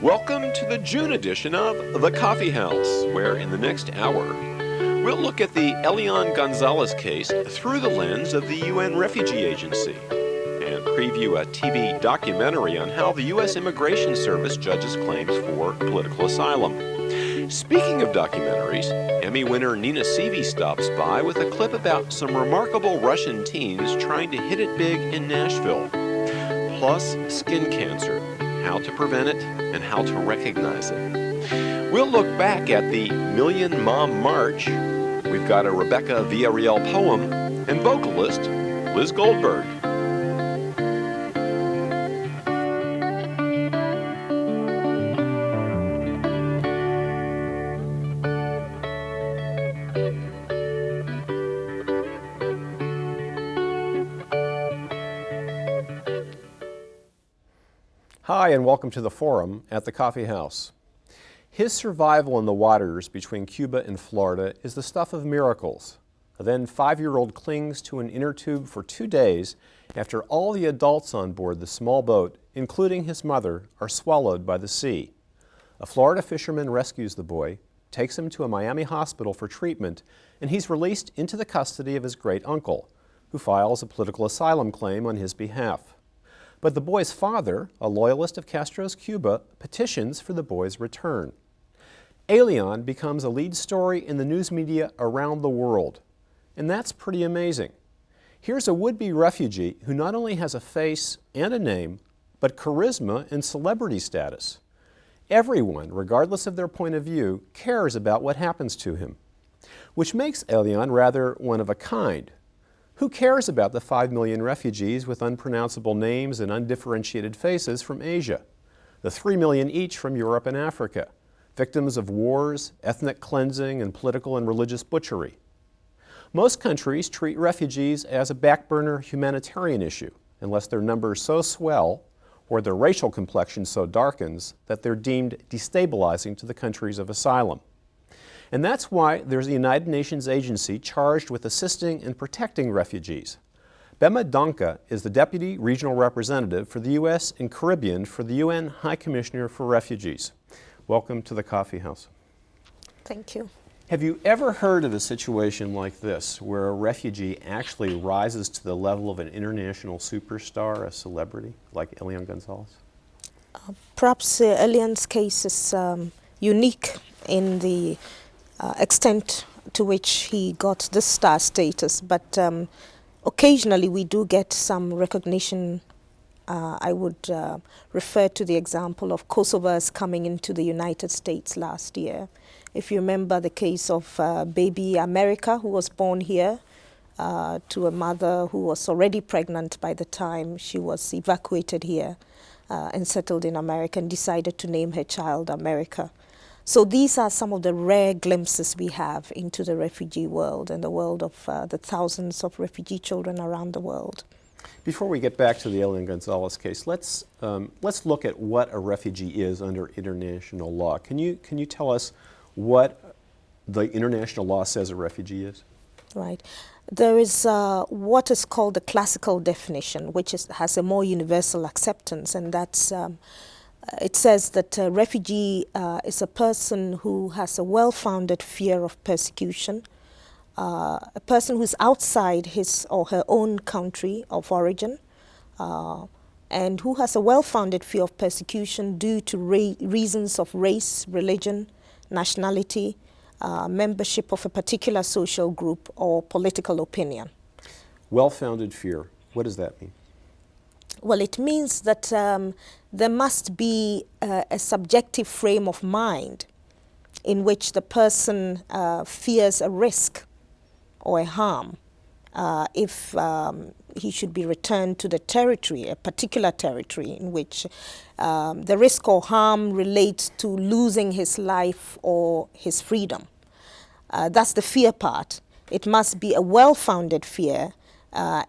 Welcome to the June edition of The Coffee House, where in the next hour, we'll look at the Elian Gonzalez case through the lens of the UN Refugee Agency and preview a TV documentary on how the U.S. Immigration Service judges claims for political asylum. Speaking of documentaries, Emmy winner Nina Seavey stops by with a clip about some remarkable Russian teens trying to hit it big in Nashville. Plus, skin cancer, how to prevent it and how to recognize it. We'll look back at the Million Mom March. We've got a Rebecca Villarreal poem and vocalist Liz Goldberg. Hi, and welcome to the Forum at the Coffee House. His survival in the waters between Cuba and Florida is the stuff of miracles. A then 5-year-old clings to an inner tube for 2 days after all the adults on board the small boat, including his mother, are swallowed by the sea. A Florida fisherman rescues the boy, takes him to a Miami hospital for treatment, and he's released into the custody of his great-uncle, who files a political asylum claim on his behalf. But the boy's father, a loyalist of Castro's Cuba, petitions for the boy's return. Elian becomes a lead story in the news media around the world, and that's pretty amazing. Here's a would-be refugee who not only has a face and a name, but charisma and celebrity status. Everyone, regardless of their point of view, cares about what happens to him, which makes Elian rather one of a kind. Who cares about the 5 million refugees with unpronounceable names and undifferentiated faces from Asia, the 3 million each from Europe and Africa, victims of wars, ethnic cleansing, and political and religious butchery? Most countries treat refugees as a back-burner humanitarian issue, unless their numbers so swell or their racial complexion so darkens that they're deemed destabilizing to the countries of asylum. And that's why there's a United Nations agency charged with assisting and protecting refugees. Bemma Donkoh is the Deputy Regional Representative for the U.S. and Caribbean for the UN High Commissioner for Refugees. Welcome to the Coffee House. Thank you. Have you ever heard of a situation like this, where a refugee actually rises to the level of an international superstar, a celebrity, like Elian Gonzalez? Perhaps Elian's case is unique in the extent to which he got this star status, but occasionally we do get some recognition. I would refer to the example of Kosovars coming into the United States last year. If you remember the case of baby America, who was born here to a mother who was already pregnant by the time she was evacuated here and settled in America, and decided to name her child America. So these are some of the rare glimpses we have into the refugee world and the world of the thousands of refugee children around the world. Before we get back to the Elian Gonzalez case, let's look at what a refugee is under international law. Can you tell us what the international law says a refugee is? Right. There is what is called the classical definition, which has a more universal acceptance, and that's it says that a refugee is a person who has a well-founded fear of persecution, a person who's outside his or her own country of origin, and who has a well-founded fear of persecution due to reasons of race, religion, nationality, membership of a particular social group, or political opinion. Well-founded fear, what does that mean? Well, it means that there must be a subjective frame of mind in which the person fears a risk or a harm if he should be returned to the territory, a particular territory in which the risk or harm relates to losing his life or his freedom. That's the fear part. It must be a well-founded fear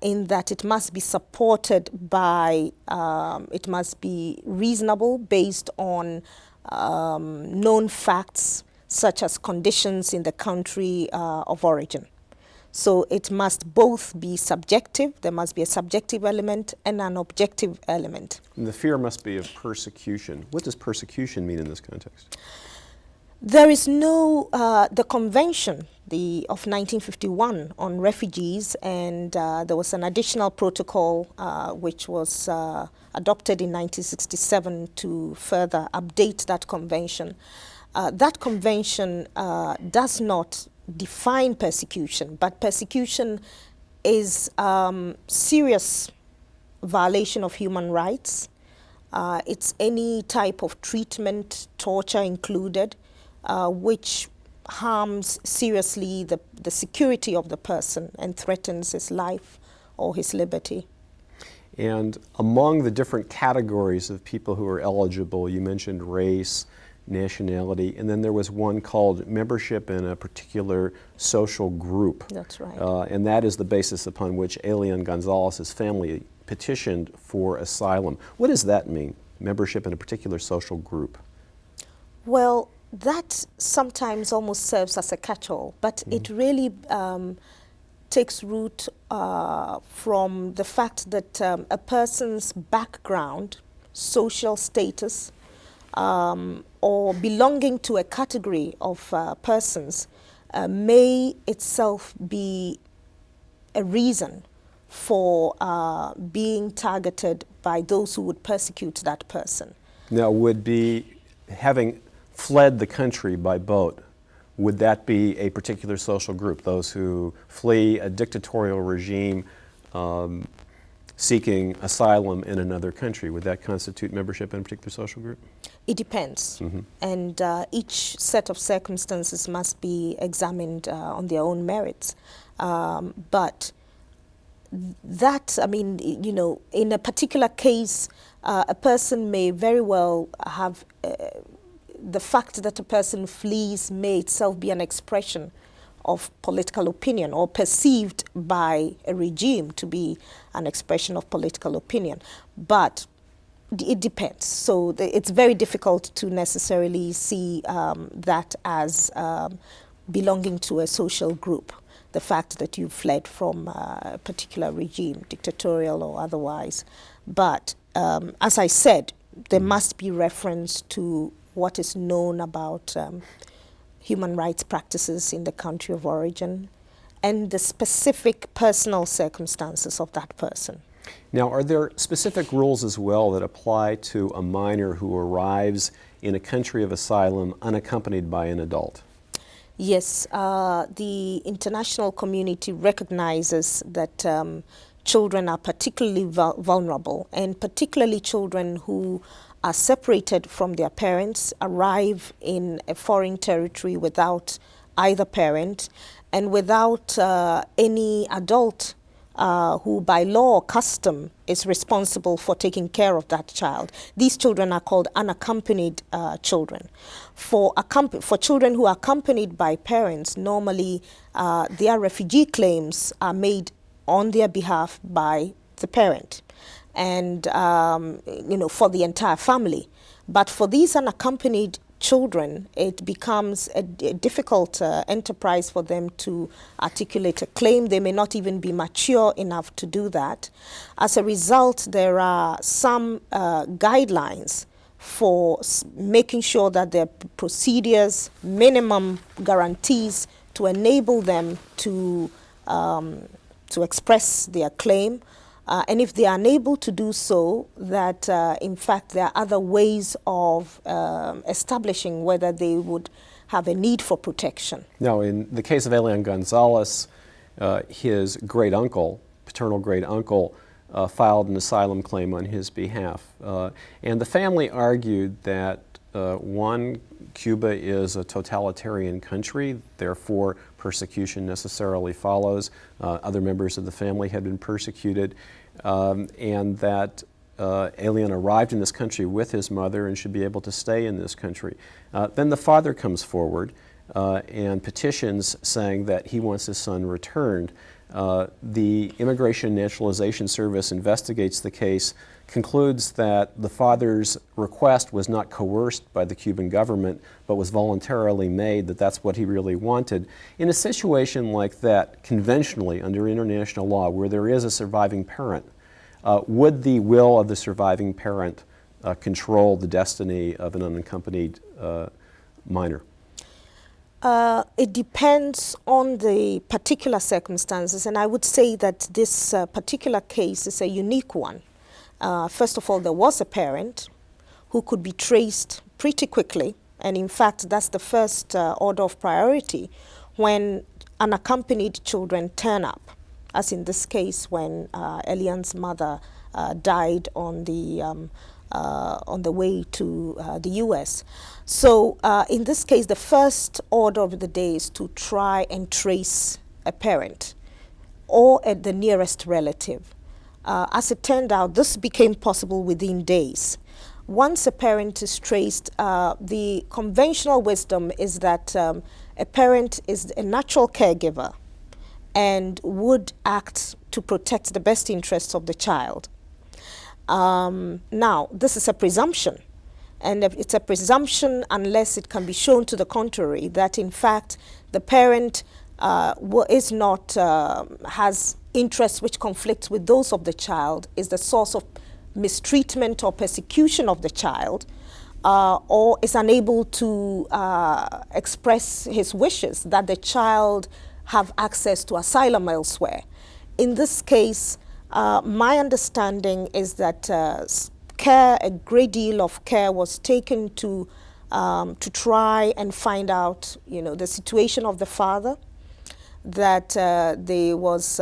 in that it must be supported by, it must be reasonable based on known facts such as conditions in the country of origin. So it must both be subjective, there must be a subjective element and an objective element. And the fear must be of persecution. What does persecution mean in this context? There is no, the convention of 1951 on refugees, and there was an additional protocol which was adopted in 1967 to further update that convention. That convention does not define persecution, but persecution is serious violation of human rights. It's any type of treatment, torture included, which harms seriously the security of the person and threatens his life or his liberty. And among the different categories of people who are eligible, you mentioned race, nationality, and then there was one called membership in a particular social group. That's right. And that is the basis upon which Elian Gonzalez's family petitioned for asylum. What does that mean, membership in a particular social group? Well, that sometimes almost serves as a catch-all, but it really takes root from the fact that a person's background, social status, or belonging to a category of persons may itself be a reason for being targeted by those who would persecute that person. Now, would be having fled the country by boat, would that be a particular social group, those who flee a dictatorial regime seeking asylum in another country? Would that constitute membership in a particular social group? It depends, and each set of circumstances must be examined on their own merits. But that, I mean, you know, in a particular case, a person may very well have the fact that a person flees may itself be an expression of political opinion or perceived by a regime to be an expression of political opinion. But it depends. So it's very difficult to necessarily see that as belonging to a social group, the fact that you fled from a particular regime, dictatorial or otherwise. But as I said, there must be reference to what is known about human rights practices in the country of origin and the specific personal circumstances of that person. Now, are there specific rules as well that apply to a minor who arrives in a country of asylum unaccompanied by an adult? Yes, the international community recognizes that children are particularly vulnerable, and particularly children who are separated from their parents, arrive in a foreign territory without either parent and without any adult who by law or custom is responsible for taking care of that child. These children are called unaccompanied children. For children who are accompanied by parents, normally their refugee claims are made on their behalf by the parent and you know, for the entire family. But for these unaccompanied children, it becomes a difficult enterprise for them to articulate a claim. They may not even be mature enough to do that. As a result, there are some guidelines for making sure that there are procedures, minimum guarantees to enable them to express their claim. And if they are unable to do so, that in fact there are other ways of establishing whether they would have a need for protection. Now, in the case of Elian Gonzalez, his great uncle, paternal great uncle, filed an asylum claim on his behalf. And the family argued that one, Cuba is a totalitarian country, therefore persecution necessarily follows. Other members of the family had been persecuted, and that Elian arrived in this country with his mother and should be able to stay in this country. Then the father comes forward and petitions saying that he wants his son returned. The Immigration and Naturalization Service investigates the case, concludes that the father's request was not coerced by the Cuban government, but was voluntarily made, that that's what he really wanted. In a situation like that, conventionally, under international law, where there is a surviving parent, would the will of the surviving parent control the destiny of an unaccompanied minor? It depends on the particular circumstances, and I would say that this particular case is a unique one. First of all, there was a parent who could be traced pretty quickly, and in fact, that's the first order of priority when unaccompanied children turn up, as in this case when Elian's mother died on the way to the U.S. So in this case, the first order of the day is to try and trace a parent or the nearest relative. As it turned out, this became possible within days. Once a parent is traced, the conventional wisdom is that a parent is a natural caregiver and would act to protect the best interests of the child. Now, this is a presumption, and it's a presumption unless it can be shown to the contrary, that in fact the parent is not, has interests which conflict with those of the child, is the source of mistreatment or persecution of the child, or is unable to express his wishes that the child have access to asylum elsewhere. In this case, my understanding is that a great deal of care was taken to try and find out, the situation of the father, that there was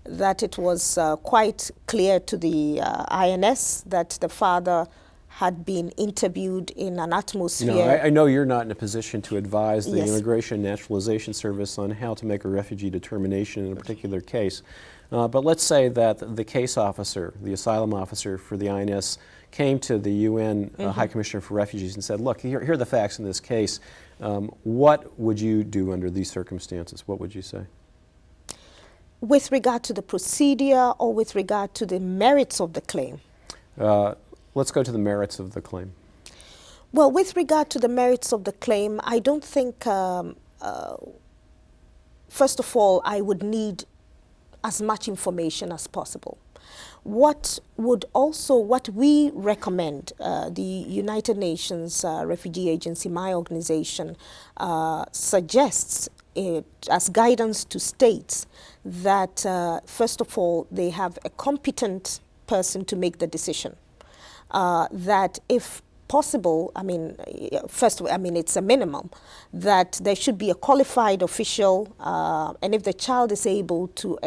that it was quite clear to the INS that the father had been interviewed in an atmosphere. I know you're not in a position to advise the Yes. Immigration and Naturalization Service on how to make a refugee determination in a particular case. But let's say that the case officer, the asylum officer for the INS, came to the UN High Commissioner for Refugees and said, look, here are the facts in this case. What would you do under these circumstances? What would you say? With regard to the procedure or with regard to the merits of the claim? Let's go to the merits of the claim. Well, with regard to the merits of the claim, I don't think, first of all, I would need as much information as possible. What we recommend, the United Nations Refugee Agency, my organization, suggests it as guidance to states that, first of all, they have a competent person to make the decision. That if possible, it's a minimum, that there should be a qualified official, and if the child is able to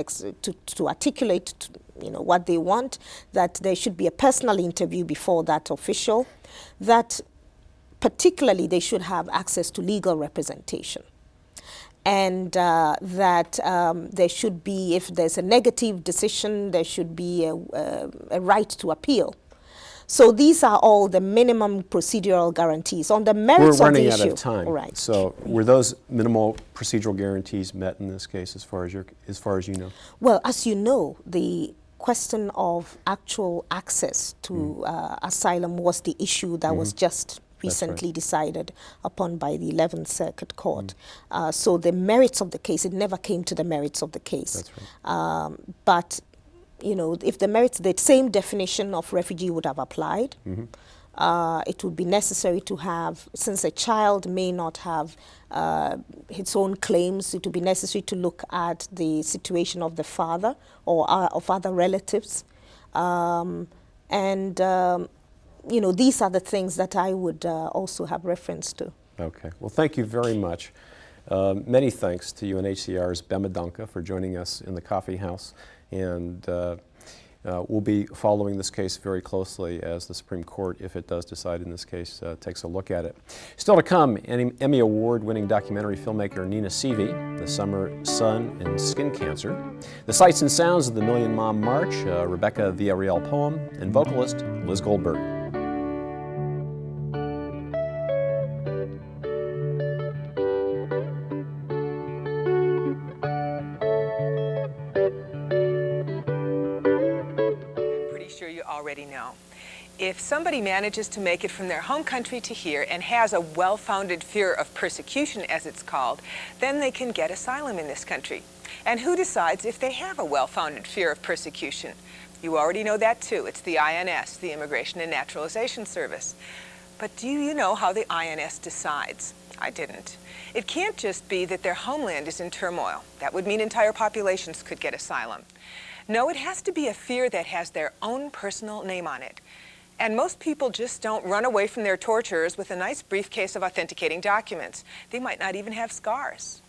articulate, what they want, that there should be a personal interview before that official, that particularly they should have access to legal representation. And that there should be, if there's a negative decision, there should be a right to appeal. So these are all the minimum procedural guarantees. On the merits of the issue. We're running out of time. Right. So were those minimal procedural guarantees met in this case, as far as you know? Well, as you know, the question of actual access to asylum was the issue that was just recently decided upon by the 11th Circuit Court. So the merits of the case, it never came to the merits of the case. That's right. But if the merits, the same definition of refugee would have applied. It would be necessary to have, since a child may not have its own claims, it would be necessary to look at the situation of the father or of other relatives. These are the things that I would also have reference to. Okay. Well, thank you very much. Many thanks to UNHCR's Bemma Donkoh for joining us in the coffee house. And we'll be following this case very closely as the Supreme Court, if it does decide in this case, takes a look at it. Still to come, Emmy Award-winning documentary filmmaker Nina Seavey, The Summer Sun and Skin Cancer, the sights and sounds of the Million Mom March, Rebecca Villarreal poem, and vocalist Liz Goldberg. already know. If somebody manages to make it from their home country to here and has a well-founded fear of persecution, as it's called, then they can get asylum in this country. And who decides if they have a well-founded fear of persecution? You already know that too. It's the INS, the Immigration and Naturalization Service. But do you know how the INS decides? I didn't. It can't just be that their homeland is in turmoil. That would mean entire populations could get asylum. No, it has to be a fear that has their own personal name on it. And most people just don't run away from their torturers with a nice briefcase of authenticating documents. They might not even have scars.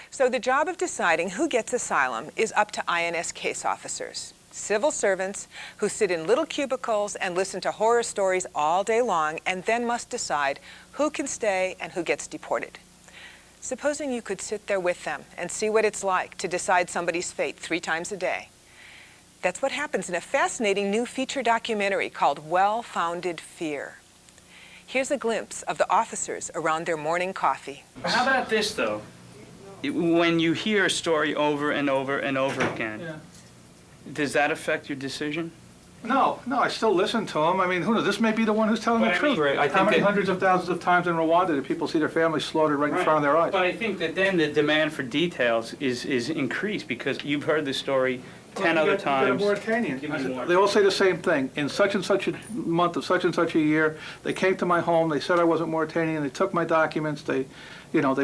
So the job of deciding who gets asylum is up to INS case officers, civil servants who sit in little cubicles and listen to horror stories all day long and then must decide who can stay and who gets deported. Supposing you could sit there with them and see what it's like to decide somebody's fate 3 times a day. That's what happens in a fascinating new feature documentary called Well-Founded Fear. Here's a glimpse of the officers around their morning coffee. How about this, though? When you hear a story over and over and over again, does that affect your decision? No, I still listen to him. I mean, who knows? This may be the one who's telling the truth. How many hundreds of thousands of times in Rwanda did people see their families slaughtered right in front of their eyes? But I think that then the demand for details is increased because you've heard the story 10 other times. They all say the same thing. In such and such a month of such and such a year, they came to my home, they said I wasn't Mauritanian, they took my documents, they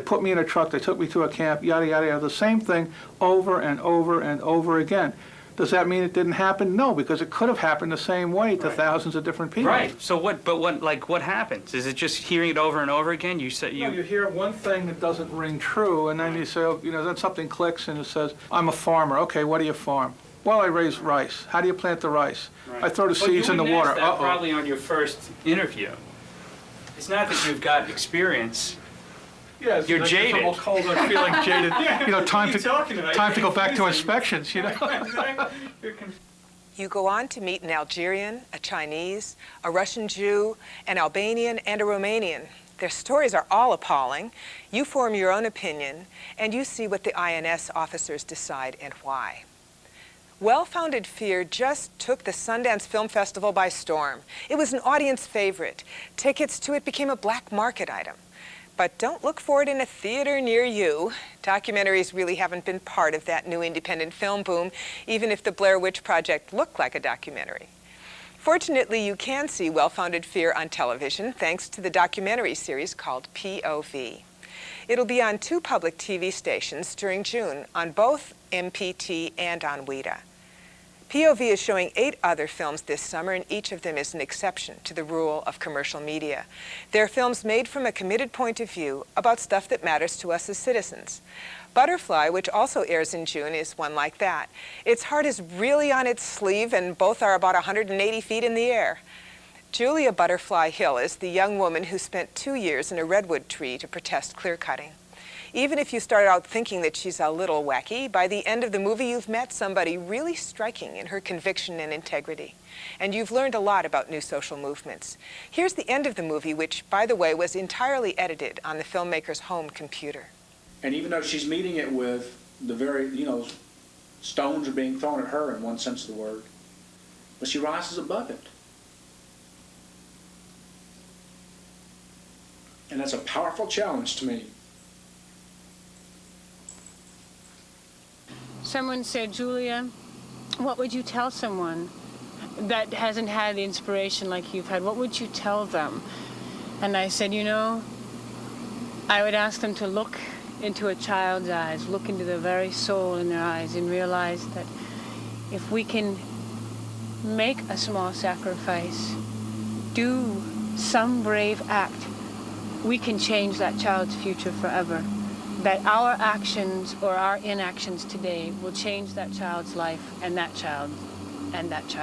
put me in a truck, they took me to a camp, yada, yada, yada. The same thing over and over and over again. Does that mean it didn't happen? No, because it could have happened the same way to thousands of different people. Right. So what happens? Is it just hearing it over and over again? You hear one thing that doesn't ring true, and then you say, then something clicks and it says, I'm a farmer. Okay, what do you farm? Well, I raise rice. How do you plant the rice? Right. I throw the seeds in the water. That probably on your first interview. It's not that you've got experience. Yeah, you're jaded. Cold, I'm feeling jaded. Time to go back to inspections. You go on to meet an Algerian, a Chinese, a Russian Jew, an Albanian, and a Romanian. Their stories are all appalling. You form your own opinion, and you see what the INS officers decide and why. Well-Founded Fear just took the Sundance Film Festival by storm. It was an audience favorite. Tickets to it became a black market item. But don't look for it in a theater near you. Documentaries really haven't been part of that new independent film boom, even if the Blair Witch Project looked like a documentary. Fortunately, you can see Well-Founded Fear on television thanks to the documentary series called POV. It'll be on 2 public TV stations during June, on both MPT and on WIDA. POV is showing 8 other films this summer, and each of them is an exception to the rule of commercial media. They're films made from a committed point of view about stuff that matters to us as citizens. Butterfly, which also airs in June, is one like that. Its heart is really on its sleeve, and both are about 180 feet in the air. Julia Butterfly Hill is the young woman who spent 2 years in a redwood tree to protest clearcutting. Even if you start out thinking that she's a little wacky, by the end of the movie you've met somebody really striking in her conviction and integrity. And you've learned a lot about new social movements. Here's the end of the movie, which, by the way, was entirely edited on the filmmaker's home computer. And even though she's meeting it with the very, stones are being thrown at her in one sense of the word, but she rises above it. And that's a powerful challenge to me. Someone said, Julia, what would you tell someone that hasn't had inspiration like you've had? What would you tell them? And I said, I would ask them to look into a child's eyes, look into the very soul in their eyes, and realize that if we can make a small sacrifice, do some brave act, we can change that child's future forever. That our actions or our inactions today will change that child's life and that child next.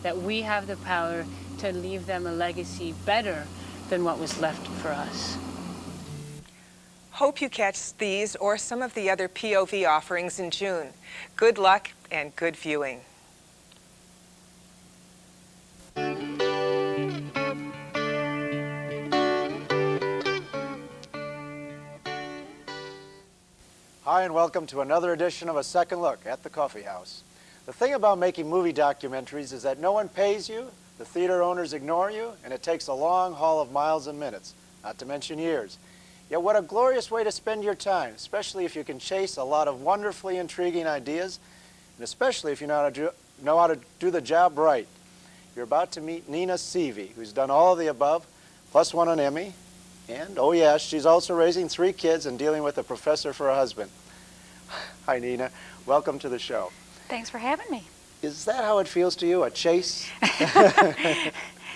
That we have the power to leave them a legacy better than what was left for us. Hope you catch these or some of the other POV offerings in June. Good luck and good viewing. Hi, and welcome to another edition of A Second Look at the Coffee House. The thing about making movie documentaries is that no one pays you, the theater owners ignore you, and it takes a long haul of miles and minutes, not to mention years. Yet what a glorious way to spend your time, especially if you can chase a lot of wonderfully intriguing ideas, and especially if you know how to do the job right. You're about to meet Nina Seavey, who's done all of the above, plus won an Emmy, and, oh yes, she's also raising 3 kids and dealing with a professor for a husband. Hi, Nina. Welcome to the show. Thanks for having me. Is that how it feels to you, a chase?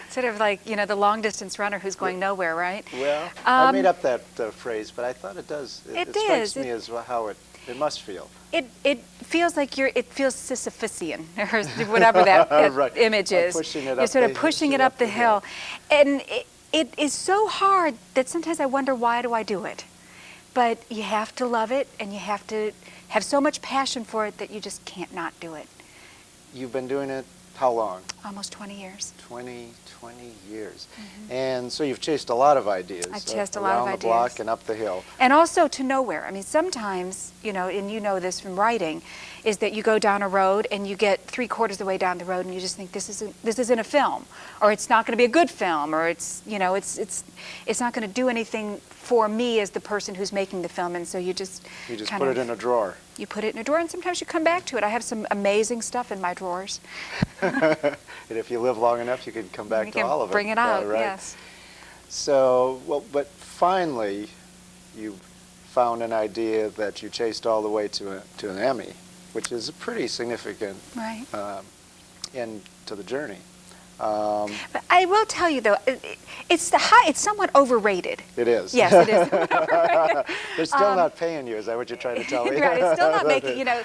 Sort of like, you know, the long-distance runner who's going nowhere, right? Well, I made up that phrase, but I thought it does. It strikes me as how it must feel. It feels like it feels Sisyphusian, or whatever that right. image is. You're sort of pushing it up the hill. And it is so hard that sometimes I wonder, why do I do it? But you have to love it, and you have to have so much passion for it that you just can't not do it. You've been doing it how long? Almost 20 years. 20 years. Mm-hmm. And so you've chased a lot of ideas. I've chased a lot of ideas. Around the block and up the hill. And also to nowhere. I mean, sometimes, you know, and you know this from writing, is that you go down a road and you get 3/4 of the way down the road and you just think this isn't a film, or it's not going to be a good film, or it's, you know, it's not going to do anything for me as the person who's making the film, and so you just put it in a drawer. You put it in a drawer, and sometimes you come back to it. I have some amazing stuff in my drawers. And if you live long enough, you can come back to all of it. Bring it out, right? yes. So, well, but finally, you found an idea that you chased all the way to an Emmy, which is a pretty significant end to the journey. But I will tell you, though, it's somewhat overrated. It is. Yes, it is somewhat overrated. They're still not paying you, is that what you're trying to tell me? Right, it's still not making, you know,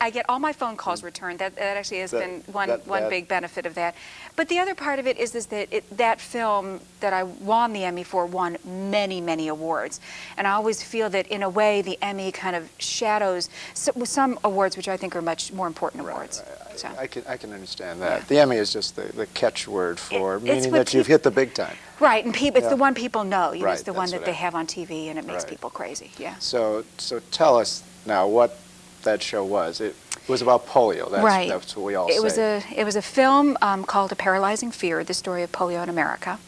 I get all my phone calls returned. That actually has been one big benefit of that. But the other part of it is that that film that I won the Emmy for won many, many awards. And I always feel that, in a way, the Emmy kind of shadows some awards which I think are much more important awards. Right. So. I can understand that. Yeah. The Emmy is just the catchword for meaning that you've hit the big time. Right, and it's the one people know. You know, it's the one that they have on TV, and it makes people crazy. Yeah. So tell us now what that show was. It was about polio. That's what we all say. It was a film called A Paralyzing Fear: The Story of Polio in America.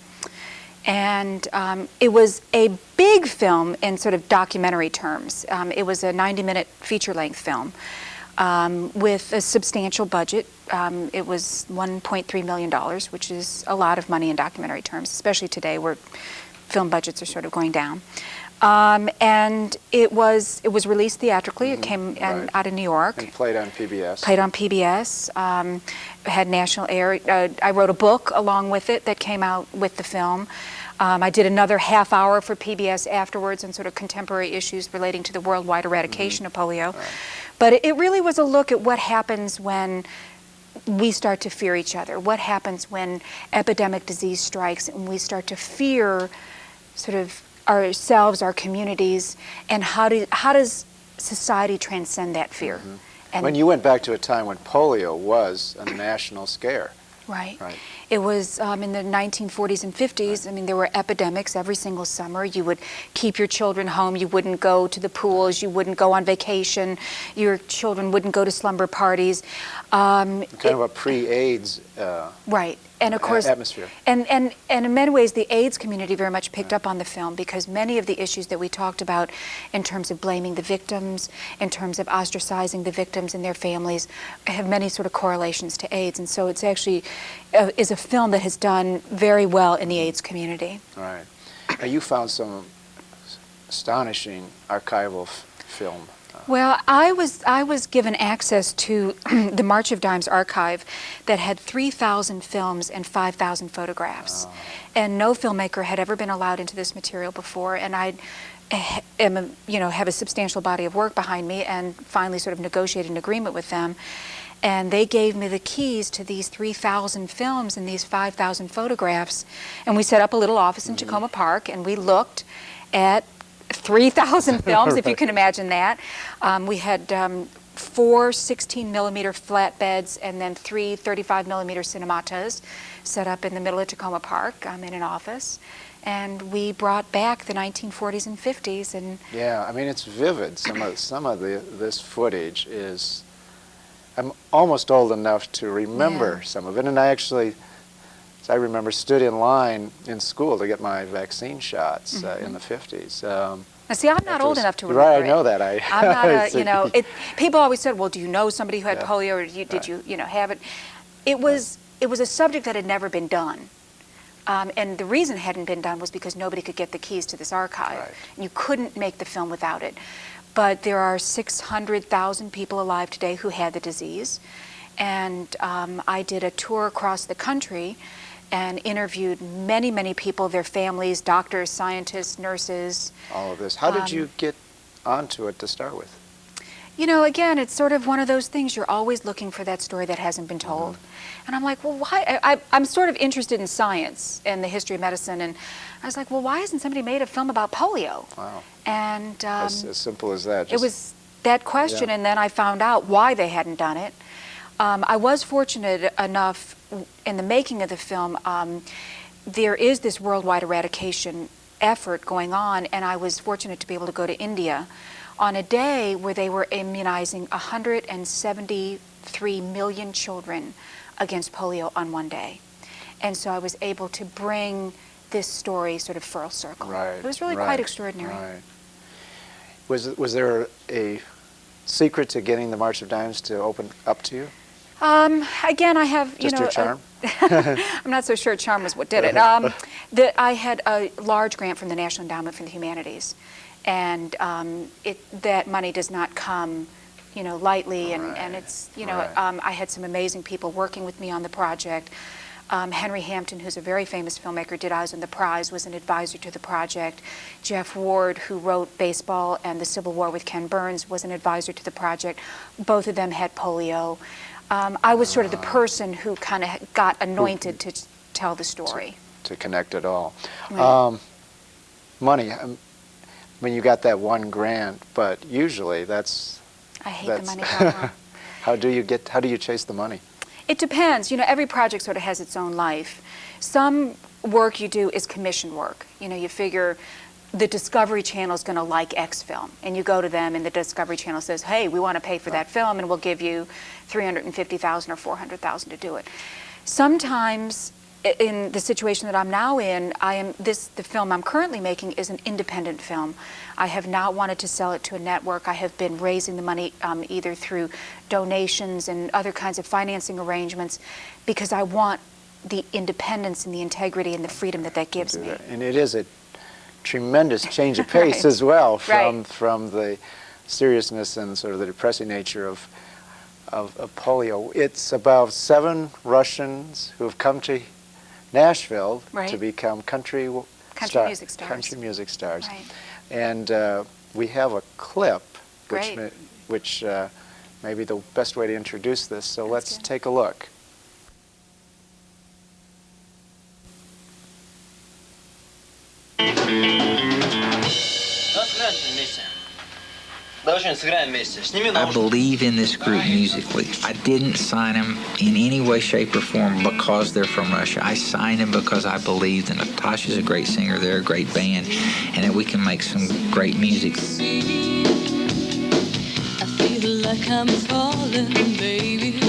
And it was a big film in sort of documentary terms. It was a 90-minute feature-length film. With a substantial budget. It was $1.3 million, which is a lot of money in documentary terms, especially today where film budgets are sort of going down. And it was released theatrically. It came out of New York. And played on PBS. Had national air. I wrote a book along with it that came out with the film. I did another half hour for PBS afterwards on sort of contemporary issues relating to the worldwide eradication of polio. Right. But it really was a look at what happens when we start to fear each other. What happens when epidemic disease strikes and we start to fear sort of ourselves, our communities, and how does society transcend that fear? Mm-hmm. And when you went back to a time when polio was a national scare. Right. It was in the 1940s and 50s. I mean, there were epidemics every single summer. You would keep your children home. You wouldn't go to the pools. You wouldn't go on vacation. Your children wouldn't go to slumber parties. Kind of a pre-AIDS right. And of course, atmosphere. And in many ways, the AIDS community very much picked up on the film, because many of the issues that we talked about in terms of blaming the victims, in terms of ostracizing the victims and their families, have many sort of correlations to AIDS. And so it's actually is a film that has done very well in the AIDS community. All right. Now, you found some astonishing archival film. Well, I was given access to the March of Dimes archive that had 3,000 films and 5,000 photographs. Oh. And no filmmaker had ever been allowed into this material before. And I have a substantial body of work behind me, and finally sort of negotiated an agreement with them. And they gave me the keys to these 3,000 films and these 5,000 photographs. And we set up a little office in Takoma Park, and we looked at 3,000 films, if you can imagine that. We had 4 16-millimeter flatbeds and then 3 35-millimeter cinematas set up in the middle of Takoma Park in an office. And we brought back the 1940s and 50s. And yeah, I mean, it's vivid. Some of this footage is, I'm almost old enough to remember some of it, and I remember stood in line in school to get my vaccine shots in the 50s. Now, see, I'm not old enough to remember Right, I know that. I'm not you know, people always said, well, do you know somebody who had polio, or did you have it? It was a subject that had never been done. And the reason it hadn't been done was because nobody could get the keys to this archive. Right. You couldn't make the film without it. But there are 600,000 people alive today who had the disease. And I did a tour across the country and interviewed many, many people, their families, doctors, scientists, nurses. All of this. How did you get onto it to start with? You know, again, it's sort of one of those things, you're always looking for that story that hasn't been told. And I'm like, well, why? I'm sort of interested in science and the history of medicine, and I was like, well, why hasn't somebody made a film about polio? Wow. And as simple as that. It was that question, and then I found out why they hadn't done it. I was fortunate enough in the making of the film, there is this worldwide eradication effort going on, and I was fortunate to be able to go to India on a day where they were immunizing 173 million children against polio on one day. And so I was able to bring this story sort of full circle. Right. It was really quite extraordinary. Right. Was there a secret to getting the March of Dimes to open up to you? Again, I have, Just your charm? I'm not so sure charm was what did it. I had a large grant from the National Endowment for the Humanities, and that money does not come, lightly, and it's, I had some amazing people working with me on the project. Henry Hampton, who's a very famous filmmaker, did Eyes on the Prize, was an advisor to the project. Jeff Ward, who wrote Baseball and the Civil War with Ken Burns, was an advisor to the project. Both of them had polio. I was sort of the person who kind of got anointed to tell the story. To connect it all. Right. Money, I mean, you got that one grant, but usually that's... I hate the money problem. How do you chase the money? It depends. Every project sort of has its own life. Some work you do is commission work. You figure the Discovery Channel is going to like X film, and you go to them, and the Discovery Channel says, hey, we want to pay for that film, and we'll give you $350,000 or $400,000 to do it. Sometimes, in the situation that I'm now in, the film I'm currently making is an independent film. I have not wanted to sell it to a network. I have been raising the money either through donations and other kinds of financing arrangements, because I want the independence and the integrity and the freedom that gives me. And it is a tremendous change of pace as well from the seriousness and sort of the depressing nature of polio. It's about 7 Russians who have come to Nashville to become country music stars. Right. And we have a clip, which may be the best way to introduce this. So let's take a look. I believe in this group musically. I didn't sign them in any way, shape, or form because they're from Russia. I signed them because I believe that Natasha's a great singer, they're a great band, and that we can make some great music. I feel like I'm falling, baby,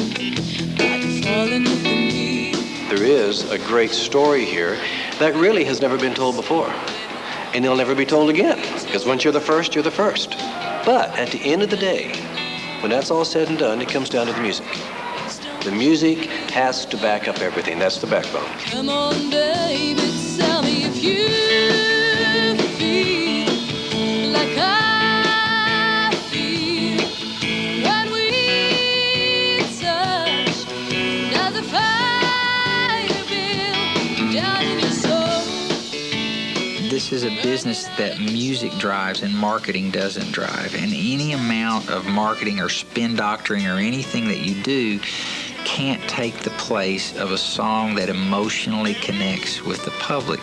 like falling with me. There is a great story here that really has never been told before. And it'll never be told again, because once you're the first, you're the first. But at the end of the day, when that's all said and done, it comes down to the music. The music has to back up everything. That's the backbone. Come on, baby, tell me if you feel like I feel when we touch. Now the fire built down in your soul. This is a business that music drives and marketing doesn't drive. And any amount of marketing or spin doctoring or anything that you do can't take the place of a song that emotionally connects with the public.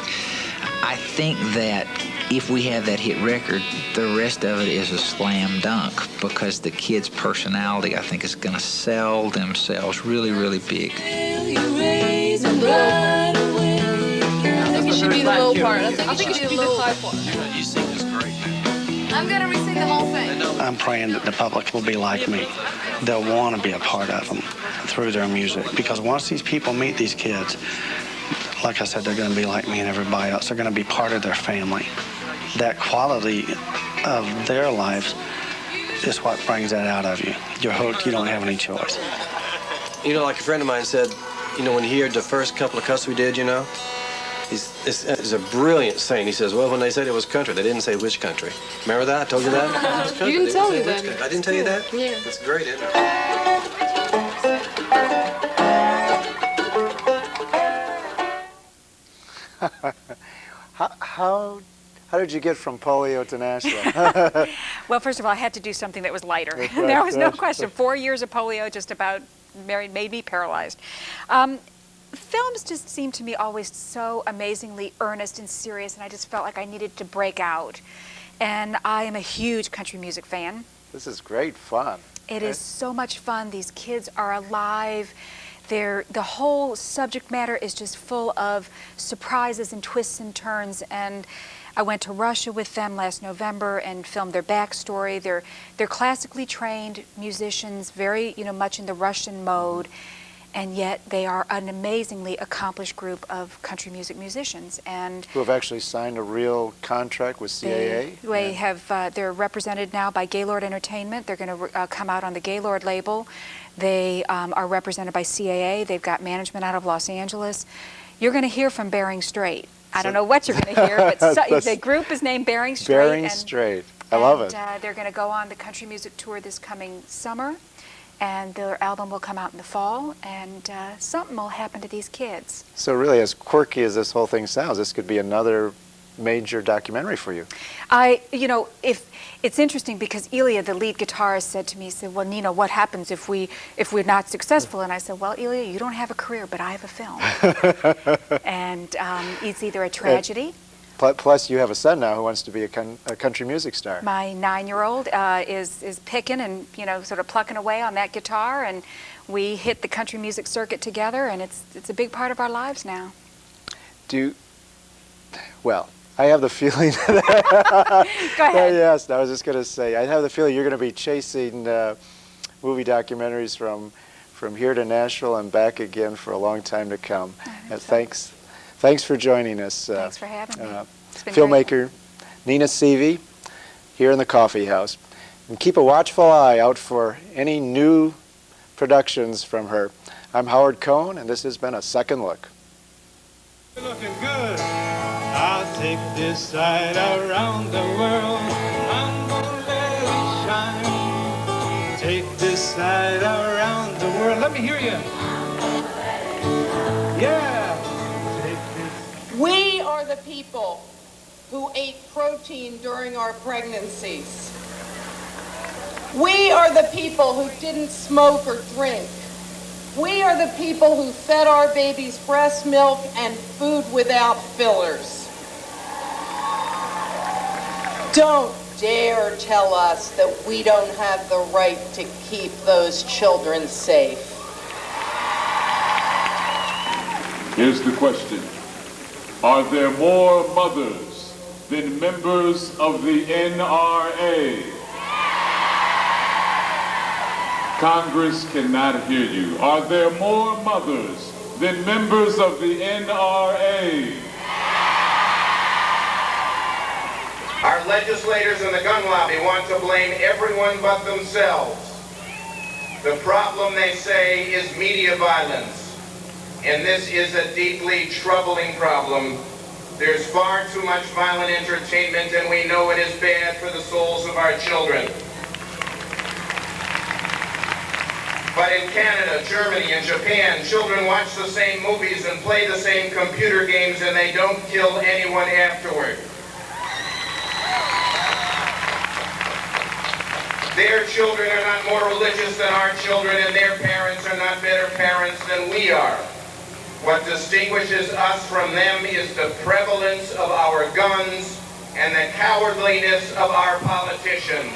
I think that if we have that hit record, the rest of it is a slam dunk, because the kid's personality, I think, is going to sell themselves really, really big. I think it should be the low part. I think it should be the low high part. You sing this great, man. I I'm gonna recite the whole thing. I'm praying that the public will be like me. They'll want to be a part of them through their music, because once these people meet these kids, like I said, they're going to be like me and everybody else. They're going to be part of their family. That quality of their lives is what brings that out of you. You're hooked. You don't have any choice. You know, like a friend of mine said, you know, when he heard the first couple of cuts we did, you know, he's a brilliant saying. He says, well, when they said it was country, they didn't say which country. Remember that? I told you that? It was You didn't tell me that. I didn't tell you that? Yeah. That's great, isn't it? How did you get from polio to Nashville? Well, first of all, I had to do something that was lighter. There was no question. 4 years of polio just about made me paralyzed. Films just seemed to me always so amazingly earnest and serious, and I just felt like I needed to break out. And I am a huge country music fan. This is great fun. It is so much fun. These kids are alive. The whole subject matter is just full of surprises and twists and turns. And I went to Russia with them last November and filmed their backstory. They're classically trained musicians, very much in the Russian mode, and yet they are an amazingly accomplished group of country music musicians. And who have actually signed a real contract with CAA? They're represented now by Gaylord Entertainment. They're going to come out on the Gaylord label. They are represented by CAA. They've got management out of Los Angeles. You're going to hear from Bering Strait. I don't know what you're going to hear, but the group is named Bering Strait. Bering Strait. I love it. They're going to go on the country music tour this coming summer, and their album will come out in the fall, and something will happen to these kids. So really, as quirky as this whole thing sounds, this could be another major documentary for you. If it's interesting because Elia, the lead guitarist, said to me, he said, well, Nina, what happens if we're not successful? And I said, well, Elia, you don't have a career, but I have a film. And it's either a tragedy. Plus, you have a son now who wants to be a country music star. My 9-year-old is picking and, sort of plucking away on that guitar, and we hit the country music circuit together, and it's a big part of our lives now. Well, I have the feeling that... Go ahead. Yes, I was just going to say, I have the feeling you're going to be chasing movie documentaries from here to Nashville and back again for a long time to come. Thanks for joining us. Thanks for having me. Filmmaker Nina Seavey here in the Coffee House. And keep a watchful eye out for any new productions from her. I'm Howard Cohen, and this has been A Second Look. You're looking good. I'll take this side around the world. I'm gonna let it shine. Take this side around the world. Let me hear you. Yeah. We are the people who ate protein during our pregnancies. We are the people who didn't smoke or drink. We are the people who fed our babies breast milk and food without fillers. Don't dare tell us that we don't have the right to keep those children safe. Here's the question. Are there more mothers than members of the NRA? Congress cannot hear you. Are there more mothers than members of the NRA? Our legislators and the gun lobby want to blame everyone but themselves. The problem, they say, is media violence. And this is a deeply troubling problem. There's far too much violent entertainment, and we know it is bad for the souls of our children. But in Canada, Germany, and Japan, children watch the same movies and play the same computer games, and they don't kill anyone afterward. Their children are not more religious than our children, and their parents are not better parents than we are. What distinguishes us from them is the prevalence of our guns and the cowardliness of our politicians.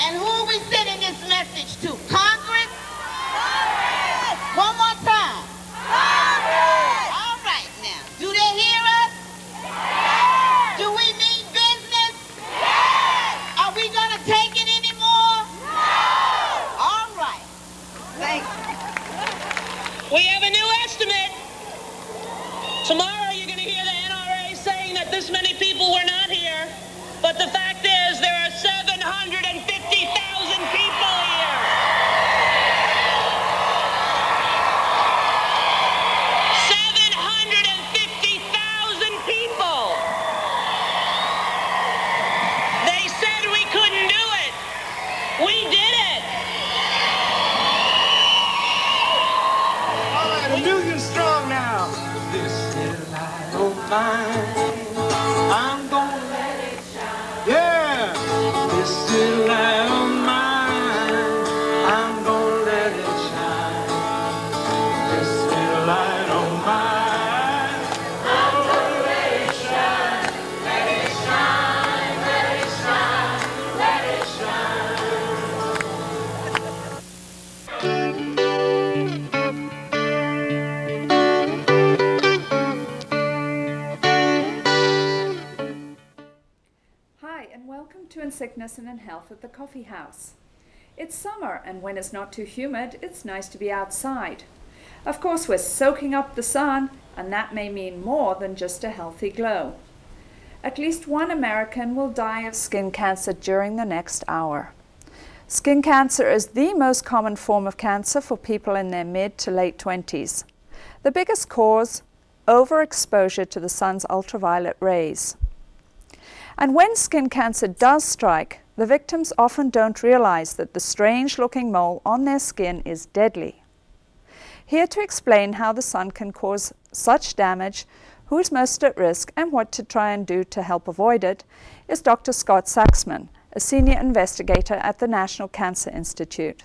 And who are we sending this message to? Congress? Congress! One more time. Congress! All right now. Do they hear us? This little light of mine, I'm gonna let it shine. This little light of mine, I'm gonna let it shine. Let it shine, let it shine, let it Hi, and welcome to In Sickness and in Health at the Coffee House. It's summer, and when it's not too humid, it's nice to be outside. Of course, we're soaking up the sun, and that may mean more than just a healthy glow. At least one American will die of skin cancer during the next hour. Skin cancer is the most common form of cancer for people in their mid to late 20s. The biggest cause, overexposure to the sun's ultraviolet rays. And when skin cancer does strike, the victims often don't realize that the strange-looking mole on their skin is deadly. Here to explain how the sun can cause such damage, who is most at risk, and what to try and do to help avoid it, is Dr. Scott Saxman, a senior investigator at the National Cancer Institute.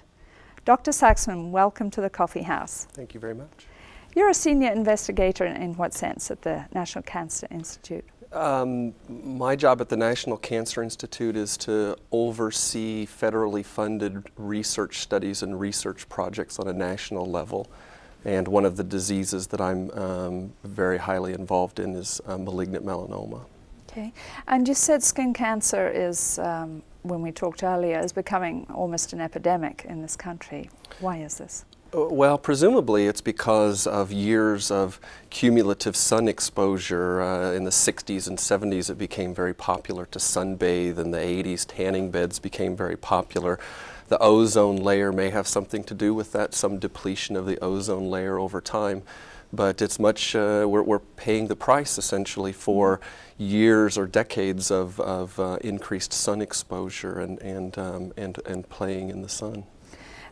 Dr. Saxman, welcome to the Coffee House. Thank you very much. You're a senior investigator in what sense at the National Cancer Institute? My job at the National Cancer Institute is to oversee federally funded research studies and research projects on a national level. And one of the diseases that I'm very highly involved in is malignant melanoma. Okay. And you said skin cancer is, when we talked earlier, is becoming almost an epidemic in this country. Why is this? Well, presumably it's because of years of cumulative sun exposure. In the 60s and 70s it became very popular to sunbathe. In the 80s, tanning beds became very popular. The ozone layer may have something to do with that, some depletion of the ozone layer over time. But it's much, we're paying the price essentially for years or decades of increased sun exposure and playing in the sun.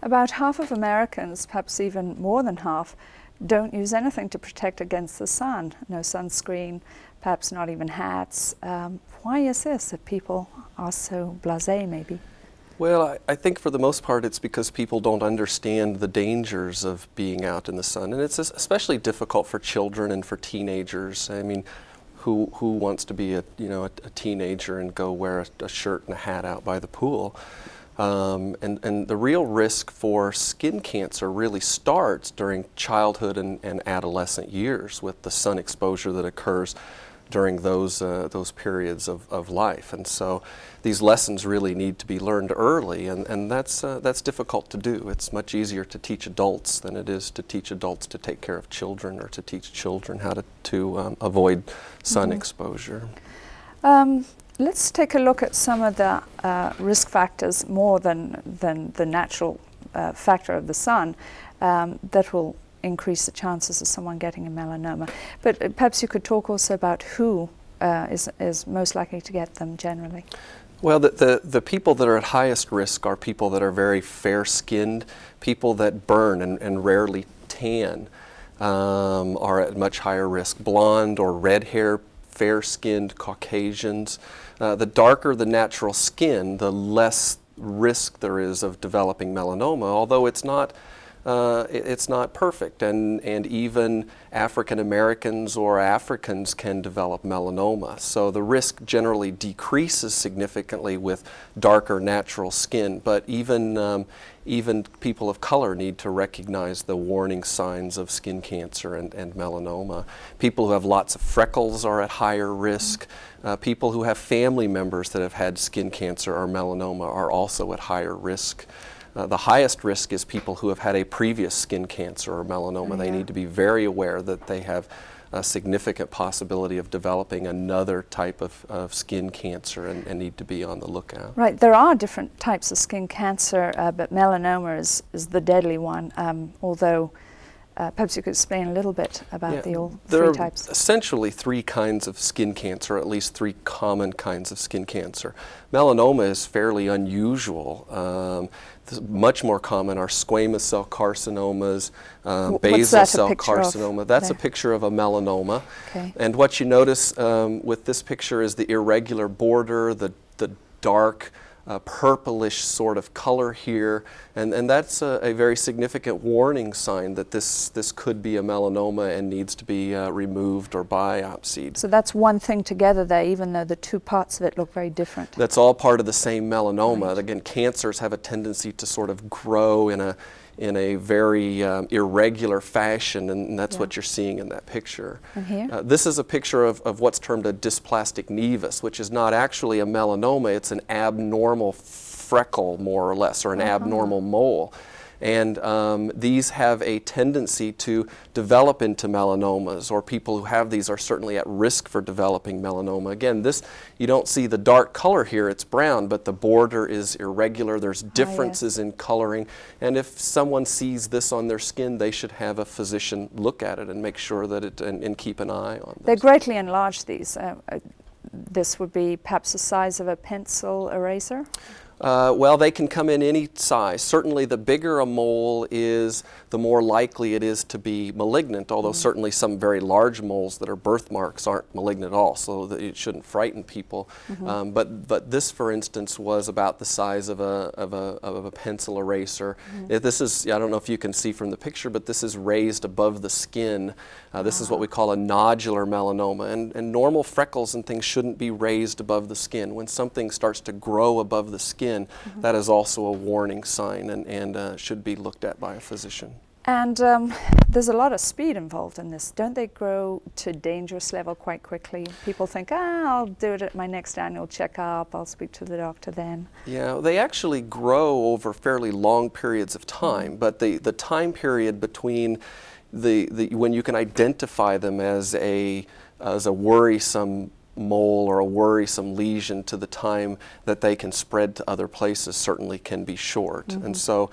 About half of Americans, perhaps even more than half, don't use anything to protect against the sun. No sunscreen, perhaps not even hats. Why is this that people are so blasé maybe? Well, I think for the most part it's because people don't understand the dangers of being out in the sun. And it's especially difficult for children and for teenagers. I mean, who wants to be a teenager and go wear a shirt and a hat out by the pool? And the real risk for skin cancer really starts during childhood and adolescent years with the sun exposure that occurs during those periods of life. And so these lessons really need to be learned early, and that's difficult to do. It's much easier to teach adults than it is to teach adults to take care of children or to teach children how to avoid sun exposure. Let's take a look at some of the risk factors more than the natural factor of the sun that will increase the chances of someone getting a melanoma. But perhaps you could talk also about who is most likely to get them generally. Well, the people that are at highest risk are people that are very fair-skinned, people that burn and rarely tan are at much higher risk. Blonde or red hair, fair-skinned Caucasians. The darker the natural skin, the less risk there is of developing melanoma, although it's not perfect, and even African Americans or Africans can develop melanoma. So the risk generally decreases significantly with darker natural skin, but even people of color need to recognize the warning signs of skin cancer and melanoma. People who have lots of freckles are at higher risk. People who have family members that have had skin cancer or melanoma are also at higher risk. The highest risk is people who have had a previous skin cancer or melanoma. They need to be very aware that they have a significant possibility of developing another type of skin cancer and need to be on the lookout. Right, there are different types of skin cancer, but melanoma is the deadly one, although perhaps you could explain a little bit about the all three types. There are essentially three kinds of skin cancer, or at least three common kinds of skin cancer. Melanoma is fairly unusual. Much more common are squamous cell carcinomas, basal cell carcinoma. That's a picture of a melanoma. Okay. And what you notice with this picture is the irregular border, the dark purplish sort of color here, and that's a very significant warning sign that this could be a melanoma and needs to be removed or biopsied. So that's one thing together there, even though the two parts of it look very different. That's all part of the same melanoma. Right. Again, cancers have a tendency to sort of grow in a very irregular fashion, and that's what you're seeing in that picture. And here? This is a picture of what's termed a dysplastic nevus, which is not actually a melanoma, it's an abnormal freckle, more or less, or an abnormal mole. And these have a tendency to develop into melanomas, or people who have these are certainly at risk for developing melanoma. Again, this, you don't see the dark color here, it's brown, but the border is irregular, there's differences in coloring, and if someone sees this on their skin, they should have a physician look at it and make sure that it, and keep an eye on this. They're greatly enlarged, these. This would be perhaps the size of a pencil eraser? Well, they can come in any size. Certainly the bigger a mole is, the more likely it is to be malignant, although certainly some very large moles that are birthmarks aren't malignant at all, so that it shouldn't frighten people. But this, for instance, was about the size of a pencil eraser. This is, I don't know if you can see from the picture, but this is raised above the skin. This is what we call a nodular melanoma, and normal freckles and things shouldn't be raised above the skin. When something starts to grow above the skin, that is also a warning sign and should be looked at by a physician. And there's a lot of speed involved in this. Don't they grow to dangerous level quite quickly? People think, I'll do it at my next annual checkup, I'll speak to the doctor then. Yeah, they actually grow over fairly long periods of time, but the time period between when you can identify them as a worrisome mole or a worrisome lesion to the time that they can spread to other places certainly can be short. And so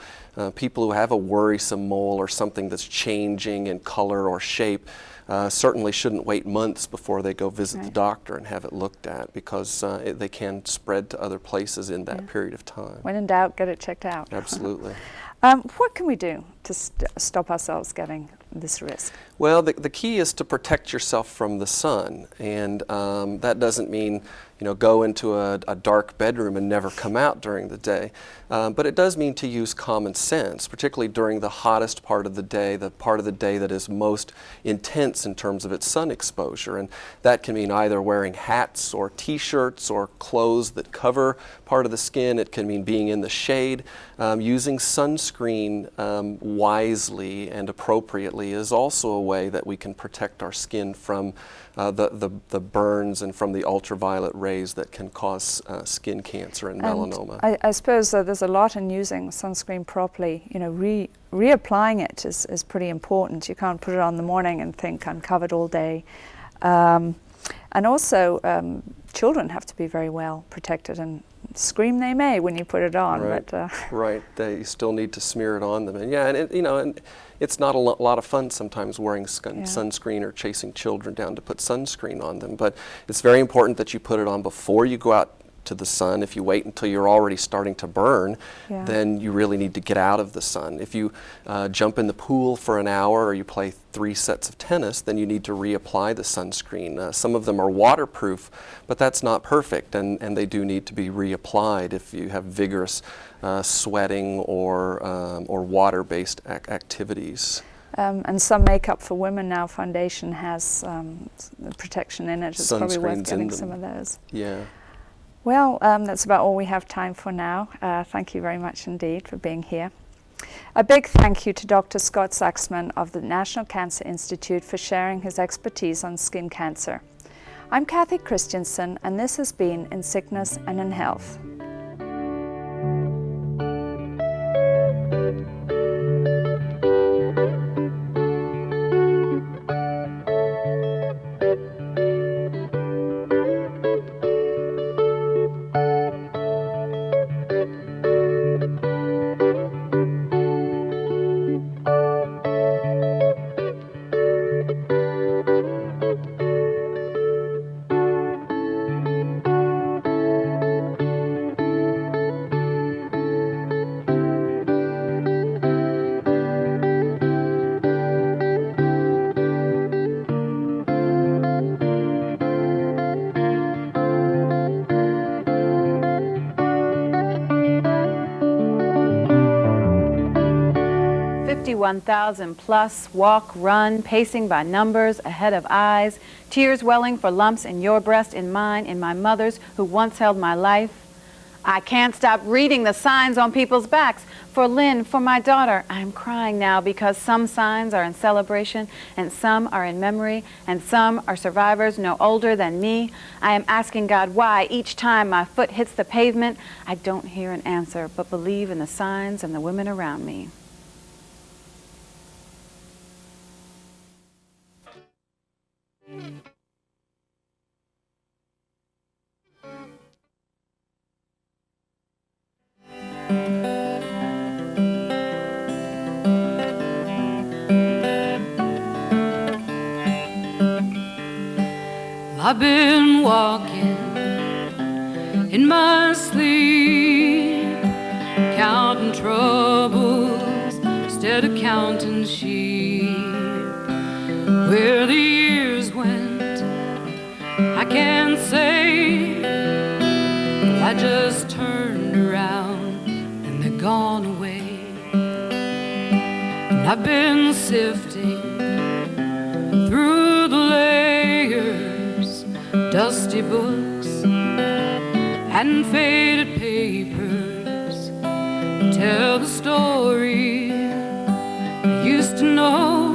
people who have a worrisome mole or something that's changing in color or shape certainly shouldn't wait months before they go visit the doctor and have it looked at, because they can spread to other places in that period of time. When in doubt, get it checked out. Absolutely. What can we do to stop ourselves getting this risk? Well, the key is to protect yourself from the sun, and that doesn't mean go into a dark bedroom and never come out during the day. But it does mean to use common sense, particularly during the hottest part of the day, the part of the day that is most intense in terms of its sun exposure. And that can mean either wearing hats or t-shirts or clothes that cover part of the skin. It can mean being in the shade. Using sunscreen wisely and appropriately is also a way that we can protect our skin from the burns and from the ultraviolet rays that can cause skin cancer and melanoma. I suppose there's a lot in using sunscreen properly. Reapplying it is pretty important. You can't put it on in the morning and think I'm covered all day. And also, children have to be very well protected, and scream they may when you put it on. Right. But, right. They still need to smear it on them, and and it's not a lot of fun sometimes wearing sunscreen or chasing children down to put sunscreen on them. But it's very important that you put it on before you go out to the sun. If you wait until you're already starting to burn, then you really need to get out of the sun. If you jump in the pool for an hour or you play 3 sets of tennis, then you need to reapply the sunscreen. Some of them are waterproof, but that's not perfect, and they do need to be reapplied if you have vigorous sweating or water-based activities. And some makeup for women now, foundation has protection in it. It's probably worth getting some of those. Yeah. Well, that's about all we have time for now. Thank you very much indeed for being here. A big thank you to Dr. Scott Saxman of the National Cancer Institute for sharing his expertise on skin cancer. I'm Kathy Christensen, and this has been In Sickness and in Health. 51,000 plus, walk, run, pacing by numbers, ahead of eyes, tears welling for lumps in your breast, in mine, in my mother's, who once held my life. I can't stop reading the signs on people's backs. For Lynn, for my daughter, I'm crying now because some signs are in celebration and some are in memory and some are survivors no older than me. I am asking God why each time my foot hits the pavement, I don't hear an answer but believe in the signs and the women around me. I've been walking in my sleep, counting troubles instead of counting sheep. Where the years went, I can't say. I just turned around and they're gone away. And I've been sifting through the layers, dusty books and faded papers, tell the story I used to know.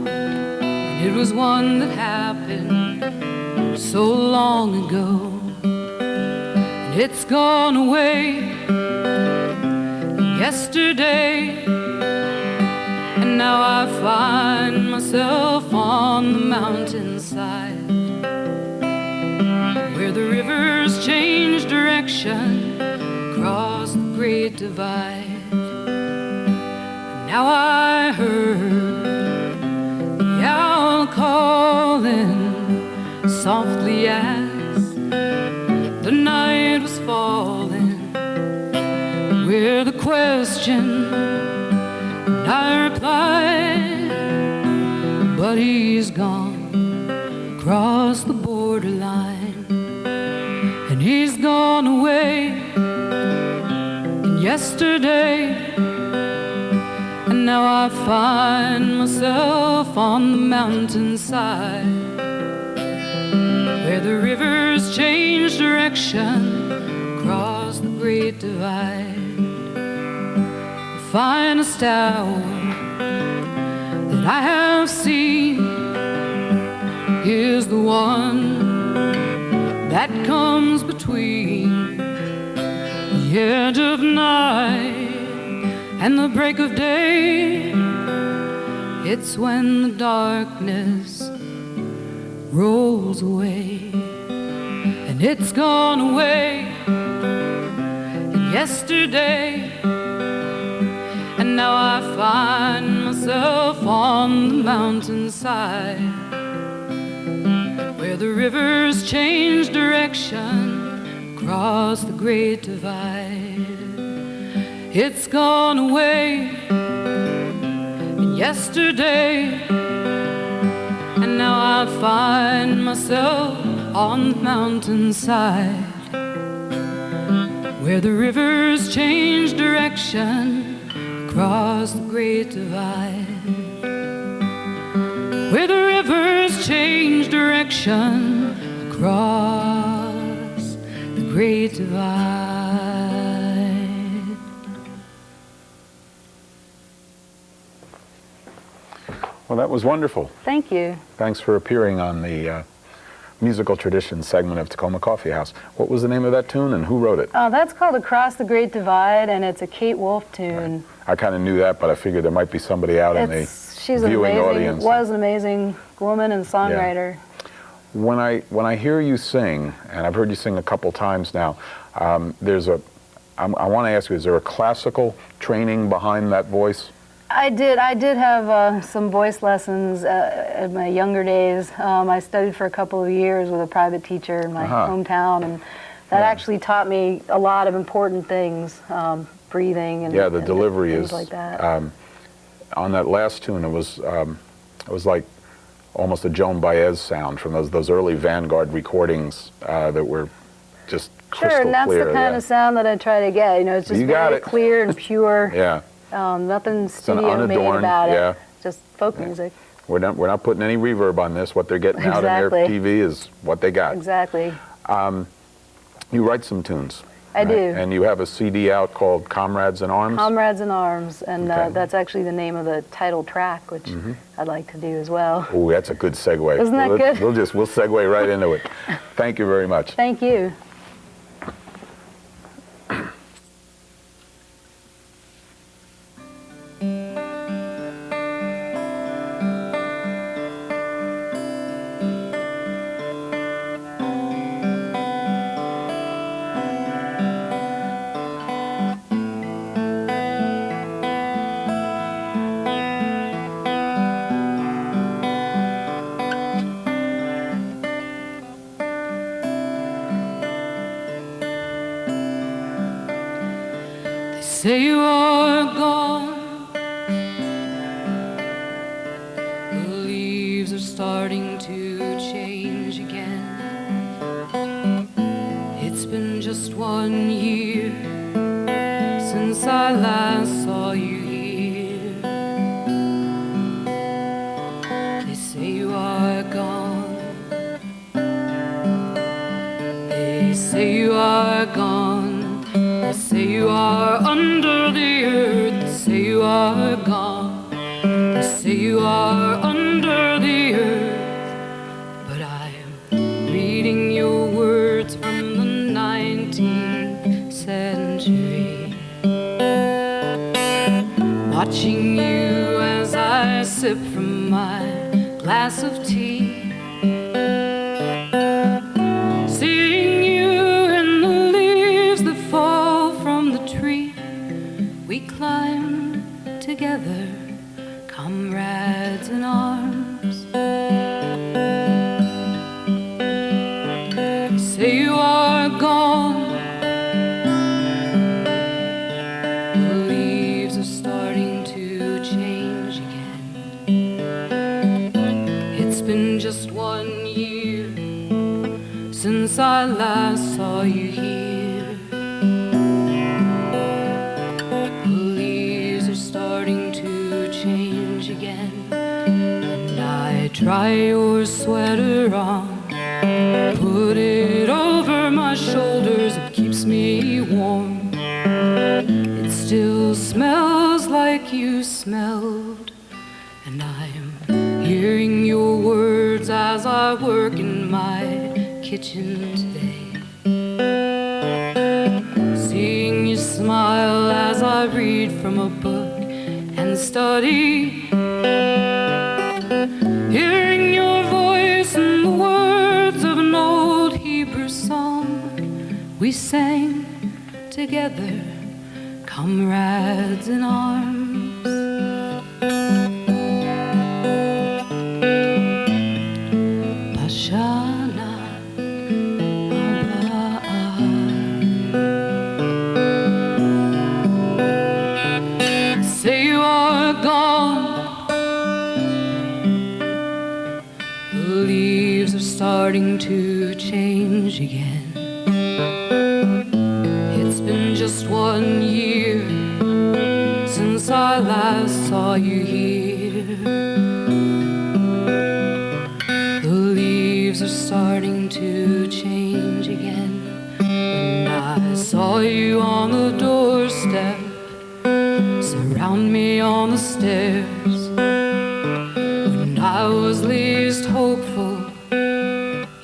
And it was one that happened so long ago. And it's gone away yesterday, and now I find myself on the mountainside, where the rivers change direction across the great divide. And now I heard the owl calling softly as the night was falling, where the question and I replied, but he's gone across the borderline. And he's gone away in yesterday, and now I find myself on the mountainside, where the rivers change direction across the great divide. The finest hour that I have seen is the one that comes between the edge of night and the break of day. It's when the darkness rolls away, and it's gone away in yesterday, and now I find myself on the mountainside, where the rivers change direction across the great divide. It's gone away in yesterday, and now I find myself on the mountainside, where the rivers change direction across the great divide. Where the rivers change direction across the great divide. Well, that was wonderful. Thank you. Thanks for appearing on the musical tradition segment of Takoma Coffee House. What was the name of that tune and who wrote it? Oh, that's called Across the Great Divide, and it's a Kate Wolf tune. Right. I kind of knew that, but I figured there might be somebody out in the viewing audience. Was an amazing woman and songwriter. Yeah. When I hear you sing, and I've heard you sing a couple times now, I want to ask you, is there a classical training behind that voice? I did have some voice lessons in my younger days. I studied for a couple of years with a private teacher in my hometown, and that actually taught me a lot of important things, breathing and the delivery things is like that. On that last tune. It was like almost a Joan Baez sound from those early Vanguard recordings that were just crystal sure, and that's clear. the kind of sound that I try to get. You know, it's just very clear and pure. Yeah. Nothing It's an studio made unadorned, about yeah. it. Just folk music. We're not putting any reverb on this. What they're getting out on their Exactly. TV is what they got. Exactly. You write some tunes. I right? do. And you have a CD out called Comrades in Arms? Comrades in Arms, and Okay. that's actually the name of the title track, which I'd like to do as well. Oh, that's a good segue. Isn't that good? We'll segue right into it. Thank you very much. Thank you. Say you are gone. The leaves are starting to change again. It's been just 1 year since I last saw you here. They say you are gone. They say you are gone. They say you are under the earth. They say you are gone. They say you are under the earth. But I am reading your words from the 19th century. Watching you as I sip from my glass of tea. Seeing you in the leaves that fall from the tree. We climb together, comrades in arms. Say you are gone. The leaves are starting to change again. It's been just 1 year since I last saw you here. The leaves are starting to change again. And I try your sweater on, put it over my shoulders, it keeps me warm. It still smells like you smelled. And I am hearing your words as I work in my kitchen today. Seeing you smile as I read from a book and study. Hearing your voice in the words of an old Hebrew song we sang together, comrades in arms. Pashana. Say you are gone. The leaves are starting to change again. It's been just 1 year since I last saw you here. The leaves are starting to change again. And I saw you on the doorstep, surround me on the stairs. When I was least hopeful,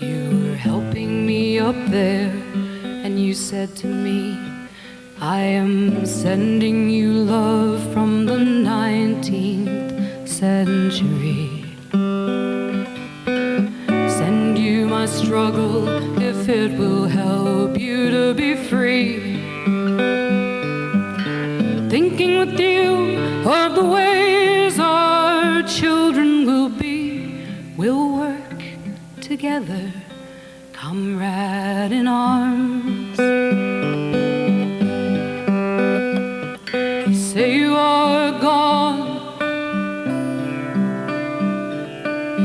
you were helping me up there. And you said to me, I am sending you love from the 19th century. Send you my struggle if it will help you to be free. Thinking with you of the ways our children will be. We'll work together, comrade in arms. Say you are gone.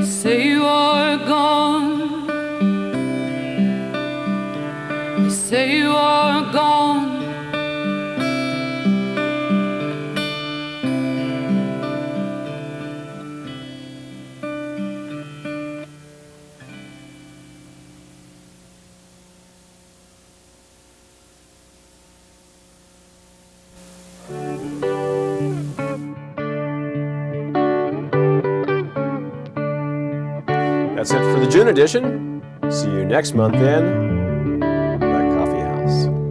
Say you are gone. Say you are gone. That's it for the June edition. See you next month in the Coffee House.